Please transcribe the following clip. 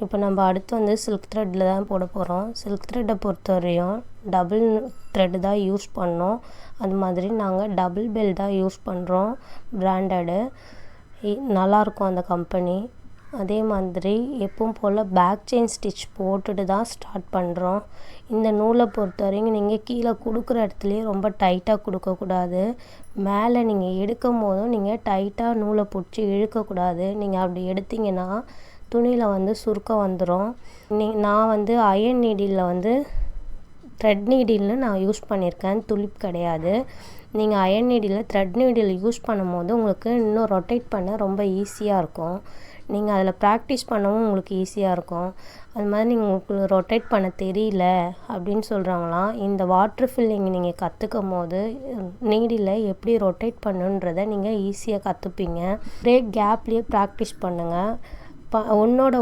இப்போ நம்ம அடுத்து வந்து சில்க் த்ரெட்டில் தான் போட போகிறோம். சில்க் த்ரெட்டை பொறுத்தவரையும் டபுள் த்ரெட்டு தான் யூஸ் பண்ணோம். அது மாதிரி நாங்கள் டபுள் பெல் தான் யூஸ் பண்ணுறோம். பிராண்டடு நல்லாயிருக்கும் அந்த கம்பெனி. அதே மாதிரி எப்பவும் போல் பேக் செயின் ஸ்டிச் போட்டுட்டு தான் ஸ்டார்ட் பண்ணுறோம். இந்த நூலை பொறுத்தவரைக்கும் நீங்கள் கீழே கொடுக்குற இடத்துலையே ரொம்ப டைட்டாக கொடுக்கக்கூடாது. மேலே நீங்கள் எடுக்கும் போதும் நீங்கள் டைட்டாக நூலை பிடிச்சி இழுக்கக்கூடாது. நீங்கள் அப்படி எடுத்திங்கன்னா துணியில் வந்து சுருக்கம் வந்துடும். நான் வந்து அயன் நீடிலில் வந்து த்ரெட் நீடில்னு நான் யூஸ் பண்ணியிருக்கேன், துளிப் கிடையாது. நீங்கள் அயன் நீடிலில் த்ரெட் நீடில் யூஸ் பண்ணும்போது உங்களுக்கு இன்னும் ரொட்டேட் பண்ண ரொம்ப ஈஸியாக இருக்கும். நீங்கள் அதில் ப்ராக்டிஸ் பண்ணவும் உங்களுக்கு ஈஸியாக இருக்கும். அது மாதிரி உங்களுக்கு ரொட்டேட் பண்ண தெரியல அப்படின்னு சொல்கிறாங்களாம். இந்த வாட்டர் ஃபில்லிங் நீங்கள் கற்றுக்கும் போது நீடில் எப்படி ரொட்டேட் பண்ணுன்றதை நீங்கள் ஈஸியாக கற்றுப்பீங்க. ஒரே கேப்லேயே ப்ராக்டிஸ் பண்ணுங்கள். ஒன்றோட